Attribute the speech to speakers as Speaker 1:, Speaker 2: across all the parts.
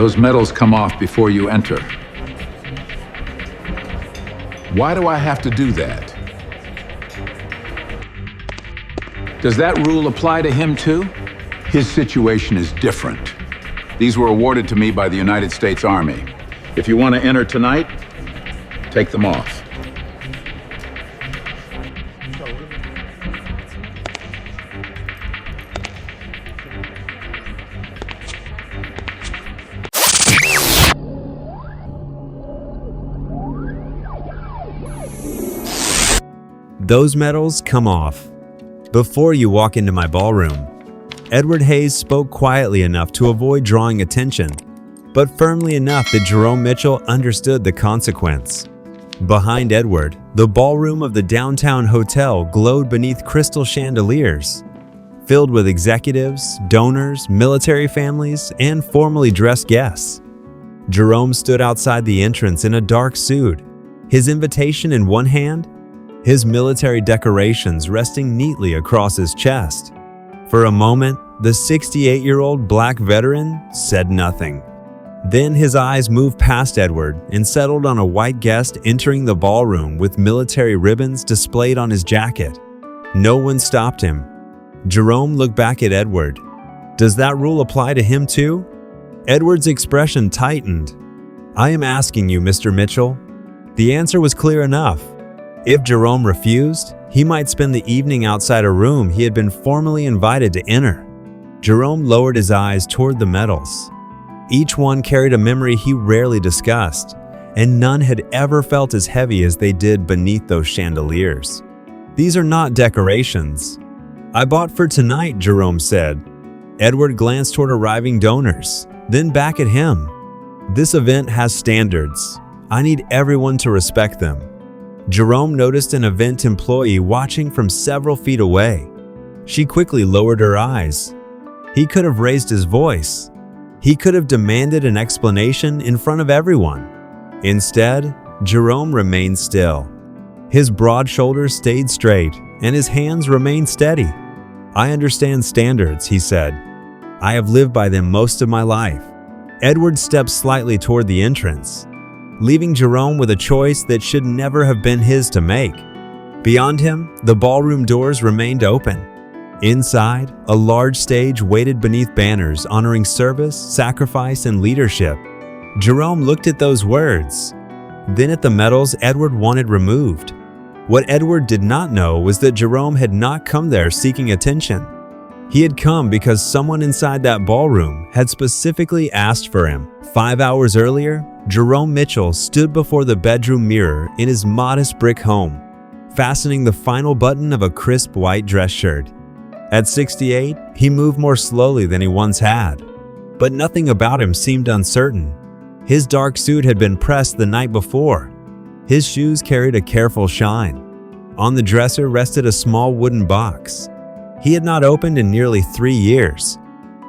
Speaker 1: Those medals come off before you enter. Why do I have to do that? Does that rule apply to him too? His situation is different. These were awarded to me by the United States Army. If you want to enter tonight, take them off.
Speaker 2: Those medals come off. Before you walk into my ballroom, Edward Hayes spoke quietly enough to avoid drawing attention, but firmly enough that Jerome Mitchell understood the consequence. Behind Edward, the ballroom of the downtown hotel glowed beneath crystal chandeliers, filled with executives, donors, military families, and formally dressed guests. Jerome stood outside the entrance in a dark suit, his invitation in one hand, his military decorations resting neatly across his chest. For a moment, the 68-year-old black veteran said nothing. Then his eyes moved past Edward and settled on a white guest entering the ballroom with military ribbons displayed on his jacket. No one stopped him. Jerome looked back at Edward. Does that rule apply to him too? Edward's expression tightened. I am asking you, Mr. Mitchell. The answer was clear enough. If Jerome refused, he might spend the evening outside a room he had been formally invited to enter. Jerome lowered his eyes toward the medals. Each one carried a memory he rarely discussed, and none had ever felt as heavy as they did beneath those chandeliers. These are not decorations. I bought for tonight, Jerome said. Edward glanced toward arriving donors, then back at him. This event has standards. I need everyone to respect them. Jerome noticed an event employee watching from several feet away. She quickly lowered her eyes. He could have raised his voice. He could have demanded an explanation in front of everyone. Instead, Jerome remained still. His broad shoulders stayed straight, and his hands remained steady. I understand standards, he said. I have lived by them most of my life. Edward stepped slightly toward the entrance, leaving Jerome with a choice that should never have been his to make. Beyond him, the ballroom doors remained open. Inside, a large stage waited beneath banners honoring service, sacrifice, and leadership. Jerome looked at those words, then at the medals Edward wanted removed. What Edward did not know was that Jerome had not come there seeking attention. He had come because someone inside that ballroom had specifically asked for him. 5 hours earlier, Jerome Mitchell stood before the bedroom mirror in his modest brick home, fastening the final button of a crisp white dress shirt. At 68, he moved more slowly than he once had, but nothing about him seemed uncertain. His dark suit had been pressed the night before. His shoes carried a careful shine. On the dresser rested a small wooden box. He had not opened in nearly 3 years.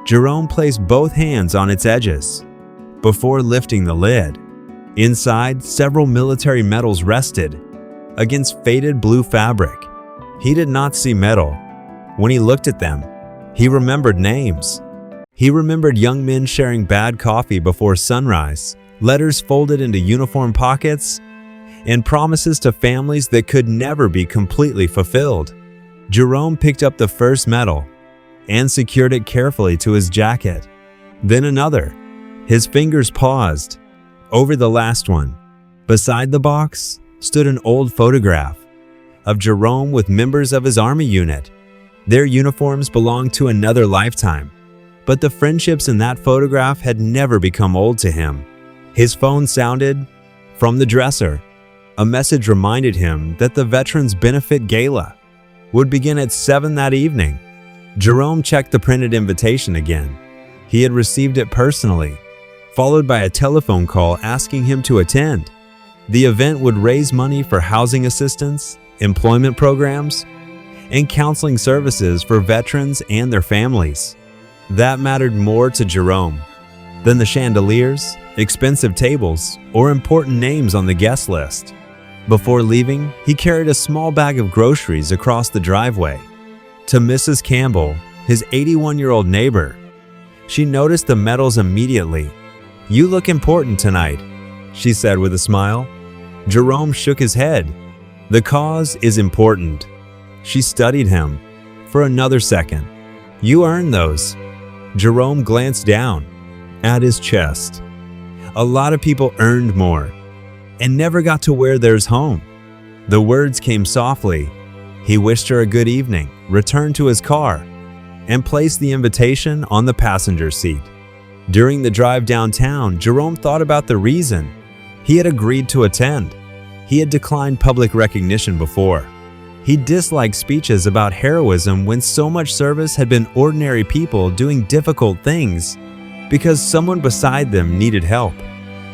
Speaker 2: Jerome placed both hands on its edges before lifting the lid. Inside, several military medals rested against faded blue fabric. He did not see metal. When he looked at them, he remembered names. He remembered young men sharing bad coffee before sunrise, letters folded into uniform pockets, and promises to families that could never be completely fulfilled. Jerome picked up the first medal and secured it carefully to his jacket. Then another. His fingers paused over the last one. Beside the box stood an old photograph of Jerome with members of his army unit. Their uniforms belonged to another lifetime, but the friendships in that photograph had never become old to him. His phone sounded from the dresser. A message reminded him that the Veterans Benefit Gala would begin at 7 that evening. Jerome checked the printed invitation again. He had received it personally, followed by a telephone call asking him to attend. The event would raise money for housing assistance, employment programs, and counseling services for veterans and their families. That mattered more to Jerome than the chandeliers, expensive tables, or important names on the guest list. Before leaving, he carried a small bag of groceries across the driveway. To Mrs. Campbell, his 81-year-old neighbor, she noticed the medals immediately. "You look important tonight," she said with a smile. Jerome shook his head. "The cause is important." She studied him for another second. "You earned those." Jerome glanced down at his chest. "A lot of people earned more and never got to wear theirs home." The words came softly. He wished her a good evening, returned to his car, and placed the invitation on the passenger seat. During the drive downtown, Jerome thought about the reason he had agreed to attend. He had declined public recognition before. He disliked speeches about heroism when so much service had been ordinary people doing difficult things because someone beside them needed help.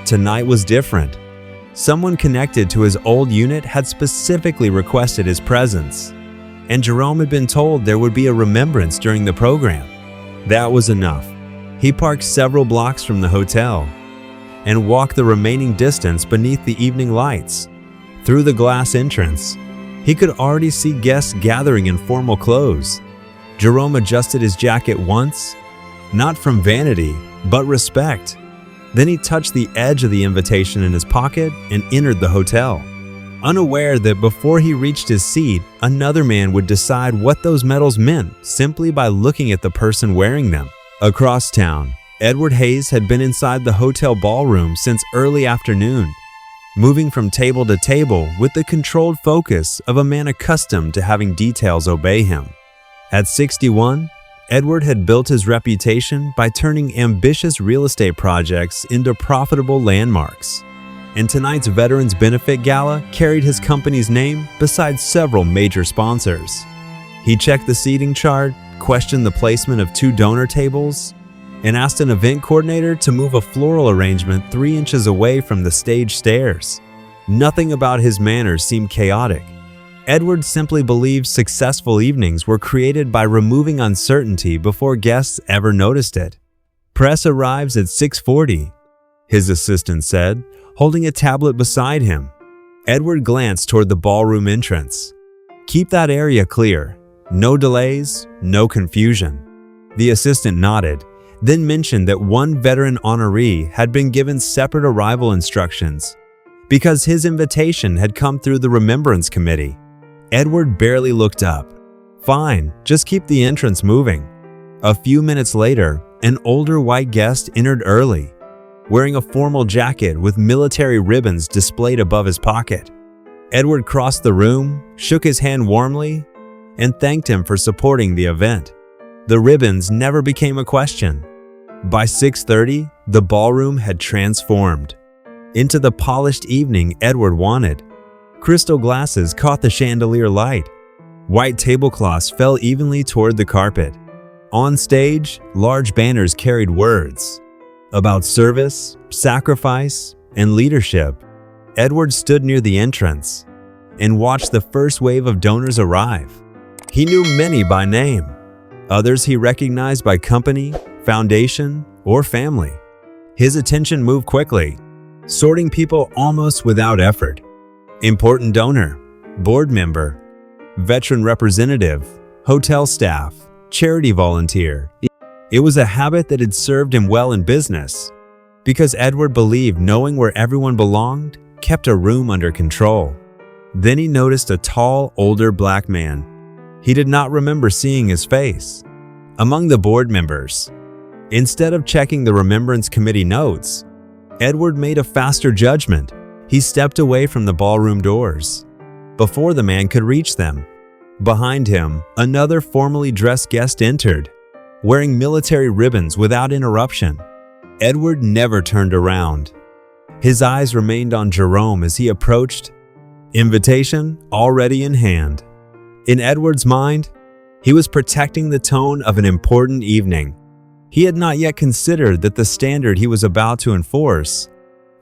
Speaker 2: Tonight was different. Someone connected to his old unit had specifically requested his presence, and Jerome had been told there would be a remembrance during the program. That was enough. He parked several blocks from the hotel and walked the remaining distance beneath the evening lights. Through the glass entrance, he could already see guests gathering in formal clothes. Jerome adjusted his jacket once, not from vanity, but respect. Then he touched the edge of the invitation in his pocket and entered the hotel, unaware that before he reached his seat, another man would decide what those medals meant simply by looking at the person wearing them. Across town, Edward Hayes had been inside the hotel ballroom since early afternoon, moving from table to table with the controlled focus of a man accustomed to having details obey him. At 61, Edward had built his reputation by turning ambitious real estate projects into profitable landmarks, and tonight's Veterans Benefit Gala carried his company's name beside several major sponsors. He checked the seating chart, questioned the placement of 2 donor tables, and asked an event coordinator to move a floral arrangement 3 inches away from the stage stairs. Nothing about his manners seemed chaotic. Edward simply believed successful evenings were created by removing uncertainty before guests ever noticed it. "Press arrives at 6:40, his assistant said, holding a tablet beside him. Edward glanced toward the ballroom entrance. "Keep that area clear. No delays, no confusion." The assistant nodded, then mentioned that one veteran honoree had been given separate arrival instructions because his invitation had come through the Remembrance Committee. Edward barely looked up. "Fine, just keep the entrance moving." A few minutes later, an older white guest entered early, wearing a formal jacket with military ribbons displayed above his pocket. Edward crossed the room, shook his hand warmly, and thanked him for supporting the event. The ribbons never became a question. By 6:30, the ballroom had transformed into the polished evening Edward wanted. Crystal glasses caught the chandelier light. White tablecloths fell evenly toward the carpet. On stage, large banners carried words about service, sacrifice, and leadership. Edward stood near the entrance and watched the first wave of donors arrive. He knew many by name. Others he recognized by company, foundation, or family. His attention moved quickly, sorting people almost without effort. Important donor, board member, veteran representative, hotel staff, charity volunteer. It was a habit that had served him well in business, because Edward believed knowing where everyone belonged kept a room under control. Then he noticed a tall, older black man. He did not remember seeing his face. Among the board members, instead of checking the Remembrance Committee notes, Edward made a faster judgment. He stepped away from the ballroom doors before the man could reach them. Behind him, another formally dressed guest entered, wearing military ribbons without interruption. Edward never turned around. His eyes remained on Jerome as he approached, invitation already in hand. In Edward's mind, he was protecting the tone of an important evening. He had not yet considered that the standard he was about to enforce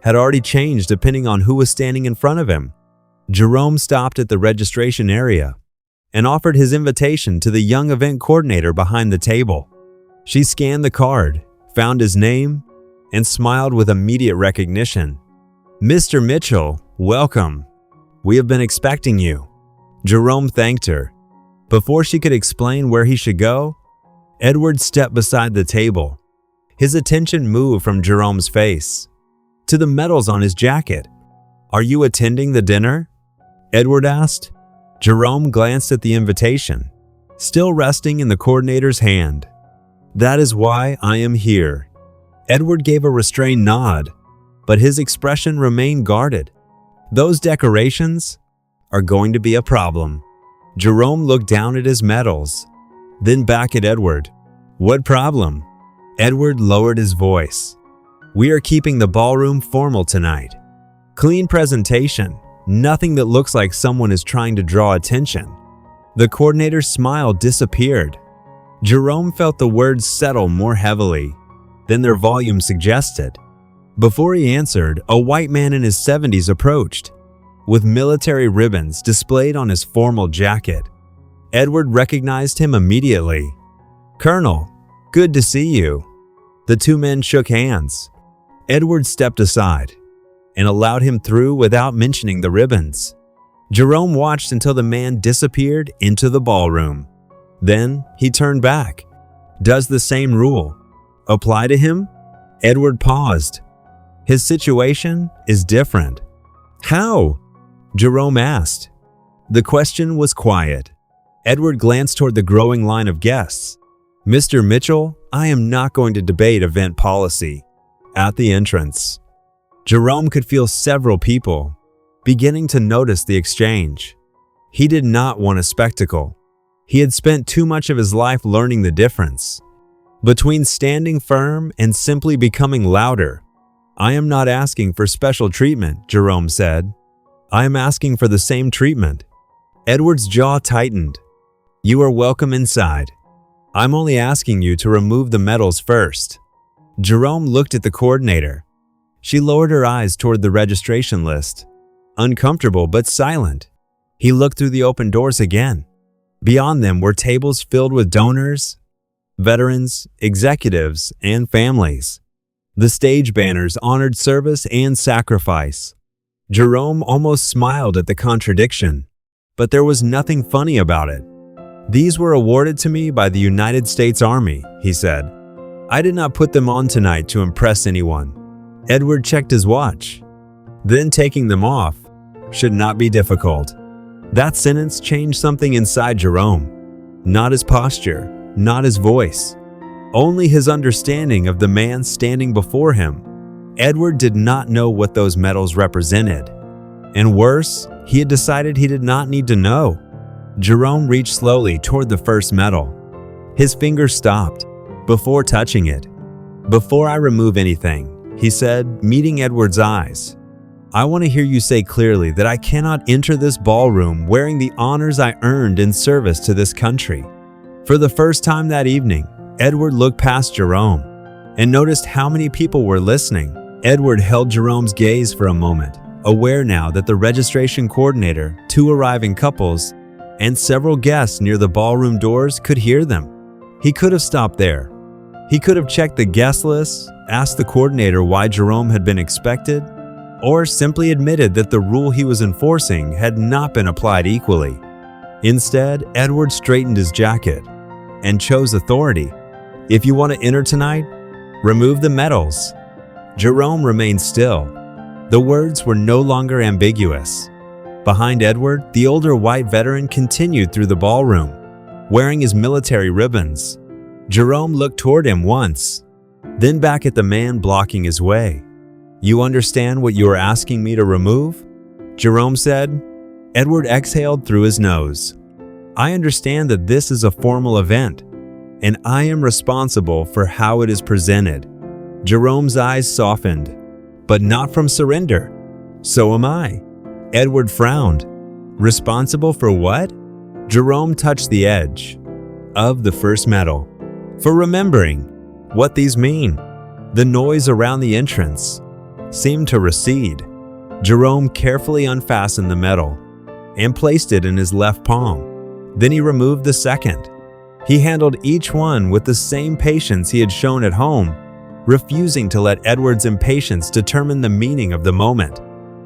Speaker 2: had already changed depending on who was standing in front of him. Jerome stopped at the registration area and offered his invitation to the young event coordinator behind the table. She scanned the card, found his name, and smiled with immediate recognition. "Mr. Mitchell, welcome. We have been expecting you." Jerome thanked her. Before she could explain where he should go, Edward stepped beside the table. His attention moved from Jerome's face to the medals on his jacket. "Are you attending the dinner?" Edward asked. Jerome glanced at the invitation, still resting in the coordinator's hand. "That is why I am here." Edward gave a restrained nod, but his expression remained guarded. "Those decorations are going to be a problem." Jerome looked down at his medals, then back at Edward. "What problem?" Edward lowered his voice. "We are keeping the ballroom formal tonight. Clean presentation, nothing that looks like someone is trying to draw attention." The coordinator's smile disappeared. Jerome felt the words settle more heavily than their volume suggested. Before he answered, a white man in his 70s approached, with military ribbons displayed on his formal jacket. Edward recognized him immediately. "Colonel, good to see you." The two men shook hands. Edward stepped aside and allowed him through without mentioning the ribbons. Jerome watched until the man disappeared into the ballroom. Then he turned back. "Does the same rule apply to him?" Edward paused. "His situation is different." "How?" Jerome asked. The question was quiet. Edward glanced toward the growing line of guests. "Mr. Mitchell, I am not going to debate event policy." At the entrance, Jerome could feel several people beginning to notice the exchange. He did not want a spectacle. He had spent too much of his life learning the difference between standing firm and simply becoming louder. "I am not asking for special treatment," Jerome said. "I am asking for the same treatment." Edward's jaw tightened. "You are welcome inside. I'm only asking you to remove the medals first." Jerome looked at the coordinator. She lowered her eyes toward the registration list, uncomfortable but silent. He looked through the open doors again. Beyond them were tables filled with donors, veterans, executives, and families. The stage banners honored service and sacrifice. Jerome almost smiled at the contradiction, but there was nothing funny about it. "These were awarded to me by the United States Army," he said. "I did not put them on tonight to impress anyone." Edward checked his watch. Then taking them off should not be difficult. That sentence changed something inside Jerome. Not his posture, not his voice, only his understanding of the man standing before him. Edward did not know what those medals represented. And worse, he had decided he did not need to know. Jerome reached slowly toward the first medal. His fingers stopped before touching it. "Before I remove anything," he said, meeting Edward's eyes, "I want to hear you say clearly that I cannot enter this ballroom wearing the honors I earned in service to this country." For the first time that evening, Edward looked past Jerome and noticed how many people were listening. Edward held Jerome's gaze for a moment, aware now that the registration coordinator, two arriving couples, and several guests near the ballroom doors could hear them. He could have stopped there. He could have checked the guest list, asked the coordinator why Jerome had been expected, or simply admitted that the rule he was enforcing had not been applied equally. Instead, Edward straightened his jacket and chose authority. "If you want to enter tonight, remove the medals." Jerome remained still. The words were no longer ambiguous. Behind Edward, the older white veteran continued through the ballroom, wearing his military ribbons. Jerome looked toward him once, then back at the man blocking his way. "You understand what you are asking me to remove?" Jerome said. Edward exhaled through his nose. "I understand that this is a formal event, and I am responsible for how it is presented." Jerome's eyes softened, but not from surrender. "So am I." Edward frowned. "Responsible for what?" Jerome touched the edge of the first medal. "For remembering what these mean." The noise around the entrance seemed to recede. Jerome carefully unfastened the medal and placed it in his left palm. Then he removed the second. He handled each one with the same patience he had shown at home, refusing to let Edward's impatience determine the meaning of the moment.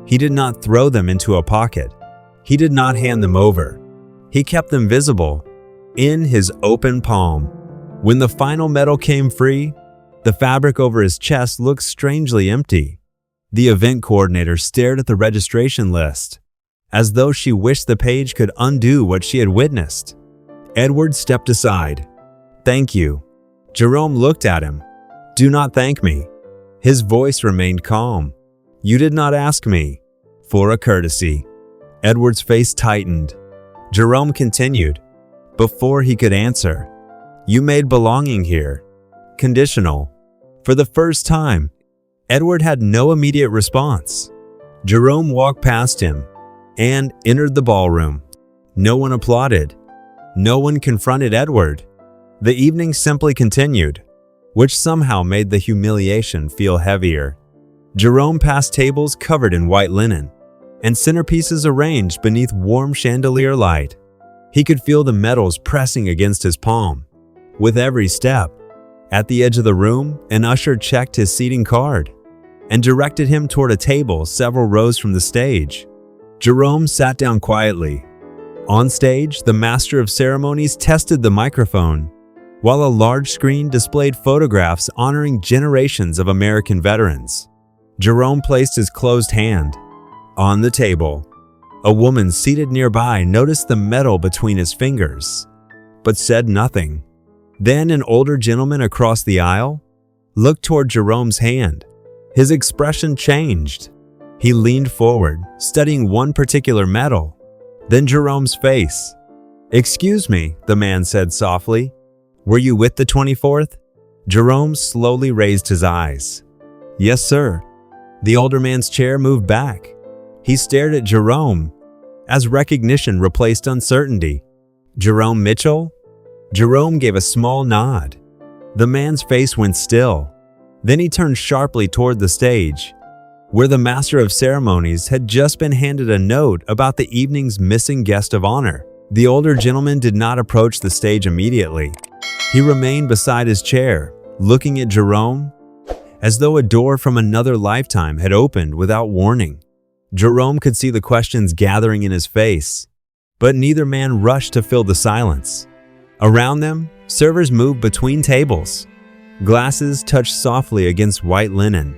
Speaker 2: He did not throw them into a pocket. He did not hand them over. He kept them visible in his open palm. When the final medal came free, The fabric over his chest looked strangely empty. The event coordinator stared at the registration list, as though she wished the page could undo what she had witnessed. Edward stepped aside. "Thank you." Jerome looked at him. "Do not thank me." His voice remained calm. "You did not ask me for a courtesy." Edward's face tightened. Jerome continued, before he could answer, "You made belonging here conditional." For the first time, Edward had no immediate response. Jerome walked past him and entered the ballroom. No one applauded. No one confronted Edward. The evening simply continued, which somehow made the humiliation feel heavier. Jerome passed tables covered in white linen and centerpieces arranged beneath warm chandelier light. He could feel the metals pressing against his palm. With every step, at the edge of the room, an usher checked his seating card and directed him toward a table several rows from the stage. Jerome sat down quietly. On stage, the master of ceremonies tested the microphone, while a large screen displayed photographs honoring generations of American veterans. Jerome placed his closed hand on the table. A woman seated nearby noticed the metal between his fingers, but said nothing. Then an older gentleman across the aisle looked toward Jerome's hand. His expression changed. He leaned forward, studying one particular metal. Then Jerome's face. "Excuse me," the man said softly. "Were you with the 24th? Jerome slowly raised his eyes. "Yes, sir." The older man's chair moved back. He stared at Jerome as recognition replaced uncertainty. "Jerome Mitchell?" Jerome gave a small nod. The man's face went still. Then he turned sharply toward the stage, where the master of ceremonies had just been handed a note about the evening's missing guest of honor. The older gentleman did not approach the stage immediately. He remained beside his chair, looking at Jerome, as though a door from another lifetime had opened without warning. Jerome could see the questions gathering in his face, but neither man rushed to fill the silence. Around them, servers moved between tables. Glasses touched softly against white linen.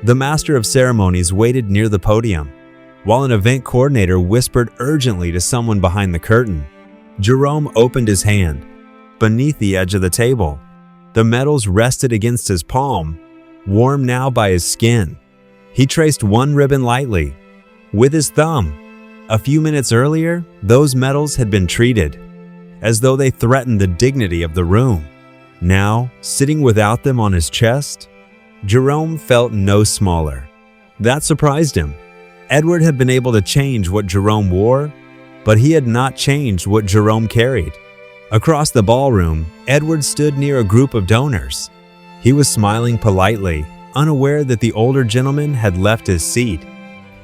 Speaker 2: The master of ceremonies waited near the podium, while an event coordinator whispered urgently to someone behind the curtain. Jerome opened his hand. Beneath the edge of the table, the metals rested against his palm, warm now by his skin. He traced one ribbon lightly, with his thumb. A few minutes earlier, those metals had been treated, as though they threatened the dignity of the room. Now, sitting without them on his chest, Jerome felt no smaller. That surprised him. Edward had been able to change what Jerome wore, but he had not changed what Jerome carried. Across the ballroom, Edward stood near a group of donors. He was smiling politely, unaware that the older gentleman had left his seat,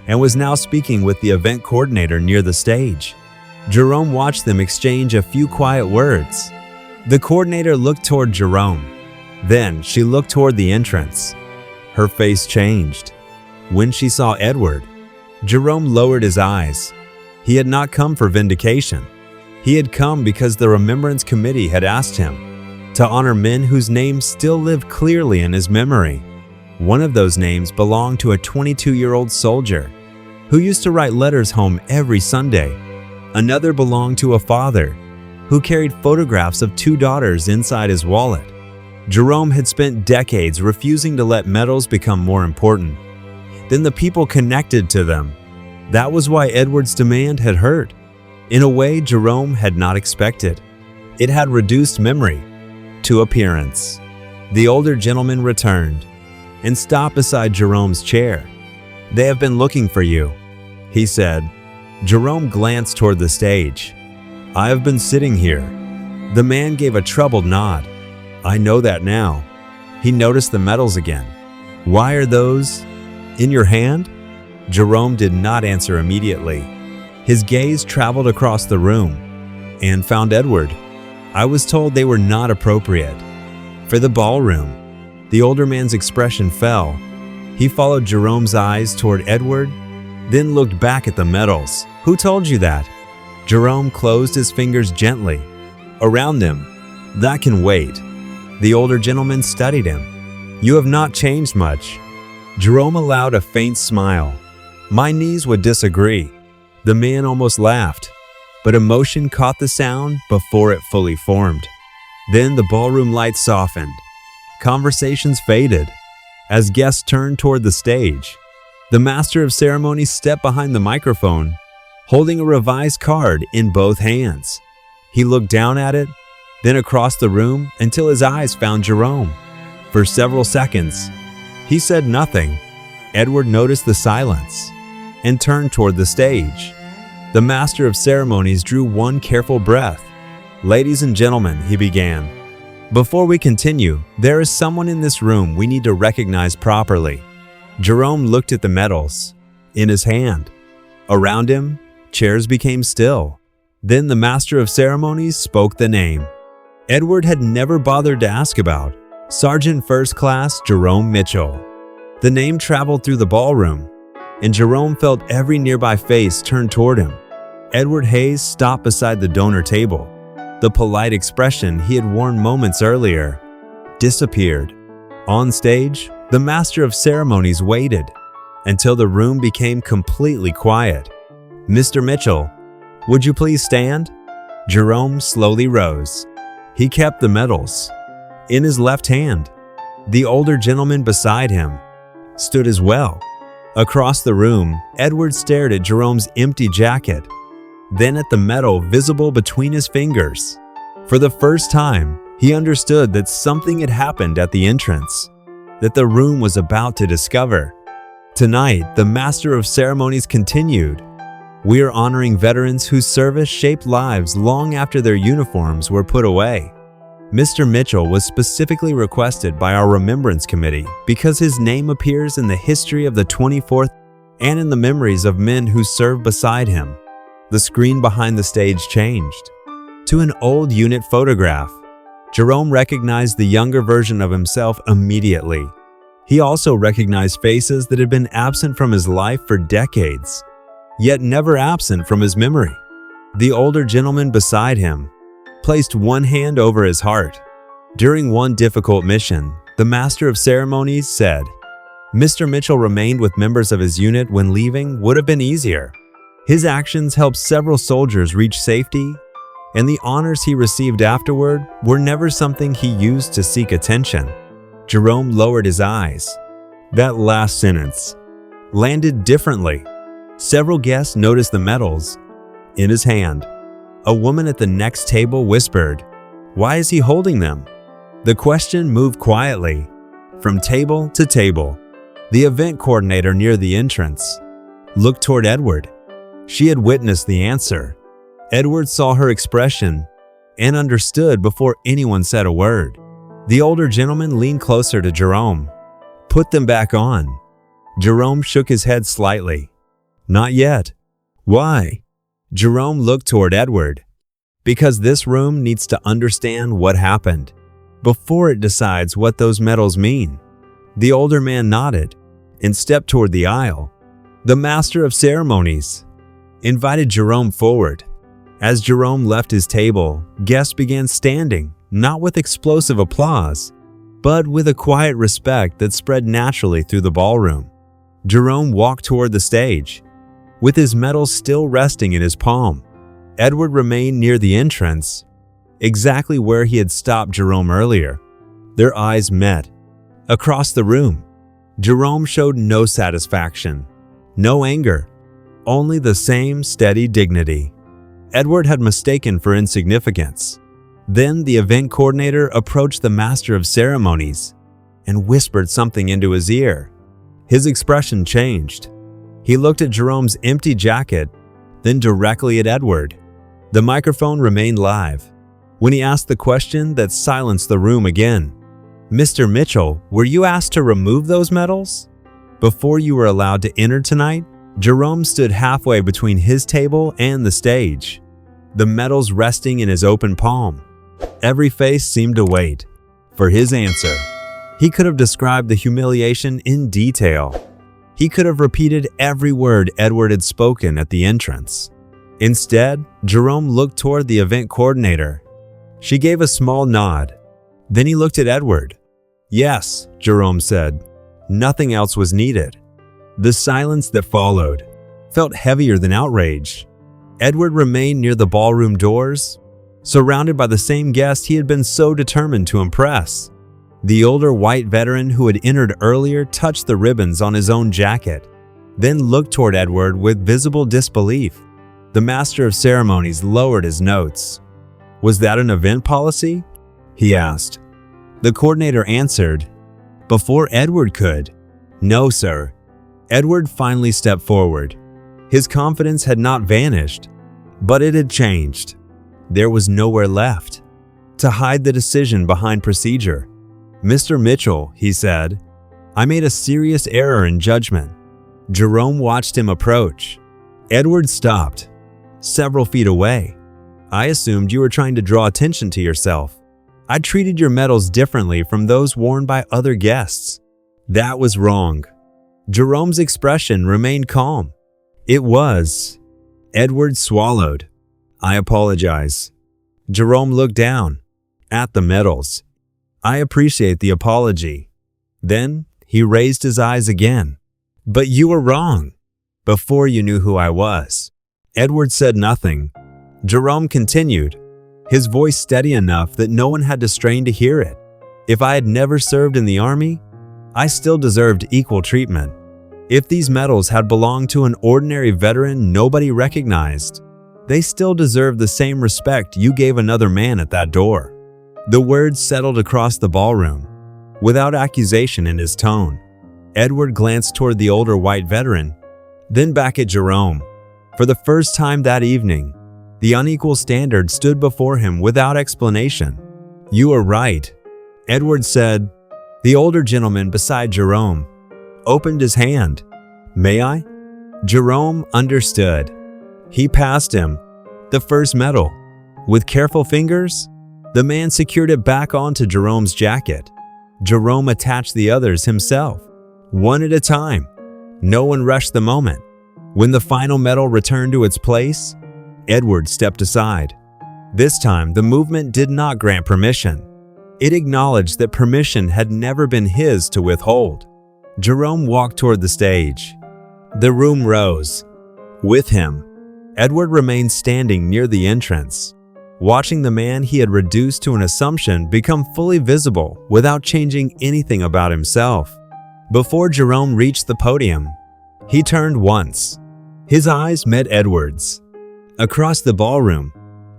Speaker 2: and was now speaking with the event coordinator near the stage. Jerome watched them exchange a few quiet words. The coordinator looked toward Jerome. Then she looked toward the entrance. Her face changed. When she saw Edward, Jerome lowered his eyes. He had not come for vindication. He had come because the Remembrance Committee had asked him to honor men whose names still lived clearly in his memory. One of those names belonged to a 22-year-old soldier who used to write letters home every Sunday. Another belonged to a father who carried photographs of two daughters inside his wallet. Jerome had spent decades refusing to let medals become more important than the people connected to them. That was why Edward's demand had hurt, in a way Jerome had not expected. It had reduced memory to appearance. The older gentleman returned and stopped beside Jerome's chair. "They have been looking for you," he said. Jerome glanced toward the stage. "I have been sitting here." The man gave a troubled nod. "I know that now." He noticed the medals again. "Why are those in your hand?" Jerome did not answer immediately. His gaze traveled across the room and found Edward. "I was told they were not appropriate for the ballroom." The older man's expression fell. He followed Jerome's eyes toward Edward, then looked back at the medals. "Who told you that?" Jerome closed his fingers gently around them. "That can wait." The older gentleman studied him. You have not changed much." Jerome allowed a faint smile. "My knees would disagree." The man almost laughed, but emotion caught the sound before it fully formed. Then the ballroom lights softened. Conversations faded. As guests turned toward the stage, the master of ceremonies stepped behind the microphone, holding a revised card in both hands. He looked down at it, then across the room until his eyes found Jerome. For several seconds, he said nothing. Edward noticed the silence and turned toward the stage. The master of ceremonies drew one careful breath. "Ladies and gentlemen," he began, "before we continue, there is someone in this room we need to recognize properly." Jerome looked at the medals in his hand. Around him, chairs became still. Then the master of ceremonies spoke the name Edward had never bothered to ask about: Sergeant First Class Jerome Mitchell. The name traveled through the ballroom, and Jerome felt every nearby face turn toward him. Edward Hayes stopped beside the donor table. The polite expression he had worn moments earlier disappeared. On stage, the master of ceremonies waited until the room became completely quiet. "Mr. Mitchell, would you please stand?" Jerome slowly rose. He kept the medals in his left hand. The older gentleman beside him stood as well. Across the room, Edward stared at Jerome's empty jacket, then at the medal visible between his fingers. For the first time, he understood that something had happened at the entrance, that the room was about to discover. Tonight, the master of ceremonies continued. "We are honoring veterans whose service shaped lives long after their uniforms were put away. Mr. Mitchell was specifically requested by our Remembrance Committee because his name appears in the history of the 24th and in the memories of men who served beside him." The screen behind the stage changed to an old unit photograph. Jerome recognized the younger version of himself immediately. He also recognized faces that had been absent from his life for decades, yet never absent from his memory. The older gentleman beside him placed one hand over his heart. During one difficult mission, the master of ceremonies said, "Mr. Mitchell remained with members of his unit when leaving would have been easier. His actions helped several soldiers reach safety, and the honors he received afterward were never something he used to seek attention." Jerome lowered his eyes. That last sentence landed differently. Several guests noticed the medals in his hand. A woman at the next table whispered, "Why is he holding them?" The question moved quietly from table to table. The event coordinator near the entrance looked toward Edward. She had witnessed the answer. Edward saw her expression and understood before anyone said a word. The older gentleman leaned closer to Jerome. "Put them back on." Jerome shook his head slightly. "Not yet." "Why?" Jerome looked toward Edward. "Because this room needs to understand what happened before it decides what those medals mean." The older man nodded and stepped toward the aisle. The master of ceremonies invited Jerome forward. As Jerome left his table, guests began standing, not with explosive applause, but with a quiet respect that spread naturally through the ballroom. Jerome walked toward the stage, with his medals still resting in his palm. Edward remained near the entrance, exactly where he had stopped Jerome earlier. Their eyes met. Across the room, Jerome showed no satisfaction, no anger, only the same steady dignity. Edward had mistaken for insignificance. Then the event coordinator approached the master of ceremonies and whispered something into his ear. His expression changed. He looked at Jerome's empty jacket, then directly at Edward. The microphone remained live. When he asked the question that silenced the room again, "Mr. Mitchell, were you asked to remove those medals before you were allowed to enter tonight?" Jerome stood halfway between his table and the stage, the medals resting in his open palm. Every face seemed to wait for his answer. He could have described the humiliation in detail. He could have repeated every word Edward had spoken at the entrance. Instead, Jerome looked toward the event coordinator. She gave a small nod. Then he looked at Edward. Yes, Jerome said. Nothing else was needed. The silence that followed felt heavier than outrage. Edward remained near the ballroom doors, surrounded by the same guest he had been so determined to impress. The older white veteran who had entered earlier touched the ribbons on his own jacket, then looked toward Edward with visible disbelief. The master of ceremonies lowered his notes. "Was that an event policy?" he asked. The coordinator answered, before Edward could. "No, sir." Edward finally stepped forward. His confidence had not vanished, but it had changed. There was nowhere left to hide the decision behind procedure. "Mr. Mitchell," he said, "I made a serious error in judgment." Jerome watched him approach. Edward stopped, several feet away. "I assumed you were trying to draw attention to yourself. I treated your medals differently from those worn by other guests." That was wrong. Jerome's expression remained calm. It was. Edward swallowed. "I apologize." Jerome looked down at the medals. "I appreciate the apology." Then he raised his eyes again. "But you were wrong before you knew who I was." Edward said nothing. Jerome continued, his voice steady enough that no one had to strain to hear it. "If I had never served in the army, I still deserved equal treatment. If these medals had belonged to an ordinary veteran nobody recognized, they still deserve the same respect you gave another man at that door." The words settled across the ballroom, without accusation in his tone. Edward glanced toward the older white veteran, then back at Jerome. For the first time that evening, the unequal standard stood before him without explanation. "You are right," Edward said. The older gentleman beside Jerome opened his hand. "May I?" Jerome understood. He passed him the first medal. With careful fingers, the man secured it back onto Jerome's jacket. Jerome attached the others himself, one at a time. No one rushed the moment. When the final medal returned to its place, Edward stepped aside. This time, the movement did not grant permission. It acknowledged that permission had never been his to withhold. Jerome walked toward the stage. The room rose. With him, Edward remained standing near the entrance, watching the man he had reduced to an assumption become fully visible without changing anything about himself. Before Jerome reached the podium, he turned once. His eyes met Edward's. Across the ballroom,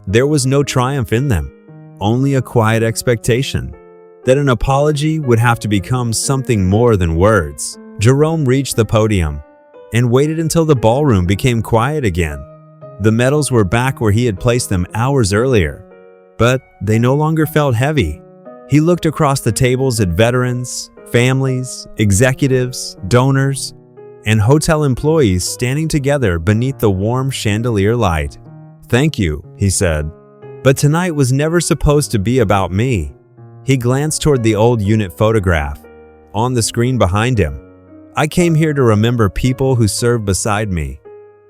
Speaker 2: there was no triumph in them, only a quiet expectation that an apology would have to become something more than words. Jerome reached the podium and waited until the ballroom became quiet again. The medals were back where he had placed them hours earlier, but they no longer felt heavy. He looked across the tables at veterans, families, executives, donors, and hotel employees standing together beneath the warm chandelier light. "Thank you," he said. "But tonight was never supposed to be about me." He glanced toward the old unit photograph on the screen behind him. "I came here to remember people who served beside me,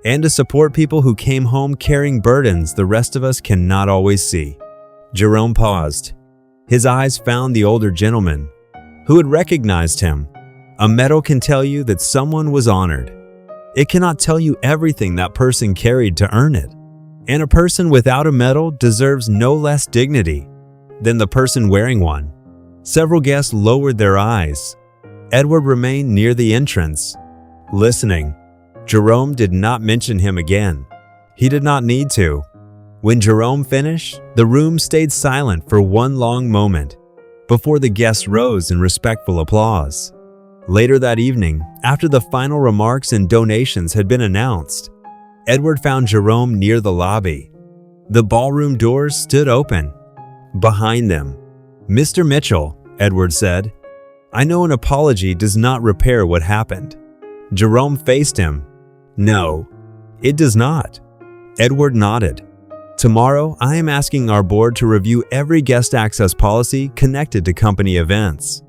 Speaker 2: and to support people who came home carrying burdens the rest of us cannot always see." Jerome paused. His eyes found the older gentleman, who had recognized him. A medal can tell you that someone was honored. It cannot tell you everything that person carried to earn it. And a person without a medal deserves no less dignity than the person wearing one. Several guests lowered their eyes. Edward remained near the entrance, listening. Jerome did not mention him again. He did not need to. When Jerome finished, the room stayed silent for one long moment before the guests rose in respectful applause. Later that evening, after the final remarks and donations had been announced, Edward found Jerome near the lobby. The ballroom doors stood open. Behind them, "Mr. Mitchell," Edward said, "I know an apology does not repair what happened." Jerome faced him. "No, it does not." Edward nodded. "Tomorrow, I am asking our board to review every guest access policy connected to company events.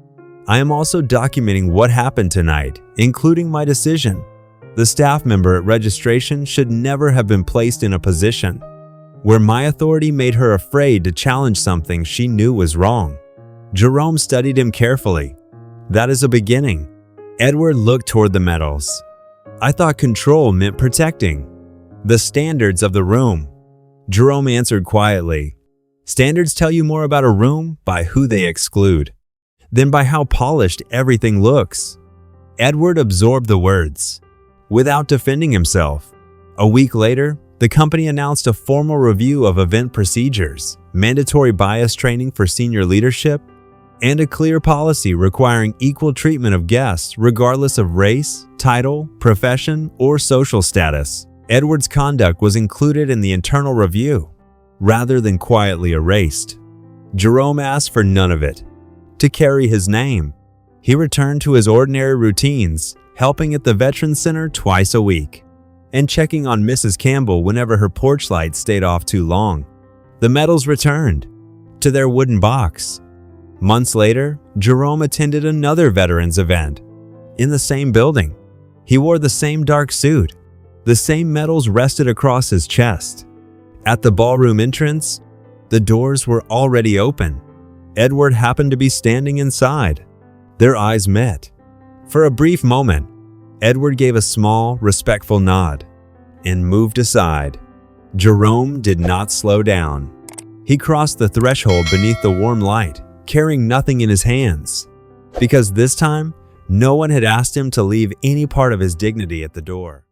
Speaker 2: I am also documenting what happened tonight, including my decision. The staff member at registration should never have been placed in a position where my authority made her afraid to challenge something she knew was wrong. Jerome studied him carefully. "That is a beginning." Edward looked toward the medals. "I thought control meant protecting." "The standards of the room." Jerome answered quietly. "Standards tell you more about a room by who they exclude than by how polished everything looks." Edward absorbed the words without defending himself. A week later, the company announced a formal review of event procedures, mandatory bias training for senior leadership, and a clear policy requiring equal treatment of guests regardless of race, title, profession, or social status. Edward's conduct was included in the internal review, rather than quietly erased. Jerome asked for none of it to carry his name. He returned to his ordinary routines, helping at the Veterans Center twice a week, and checking on Mrs. Campbell whenever her porch light stayed off too long. The medals returned to their wooden box. Months later, Jerome attended another veterans event in the same building. He wore the same dark suit. The same medals rested across his chest. At the ballroom entrance, the doors were already open. Edward happened to be standing inside. Their eyes met. For a brief moment, Edward gave a small, respectful nod and moved aside. Jerome did not slow down. He crossed the threshold beneath the warm light, carrying nothing in his hands, because this time, no one had asked him to leave any part of his dignity at the door.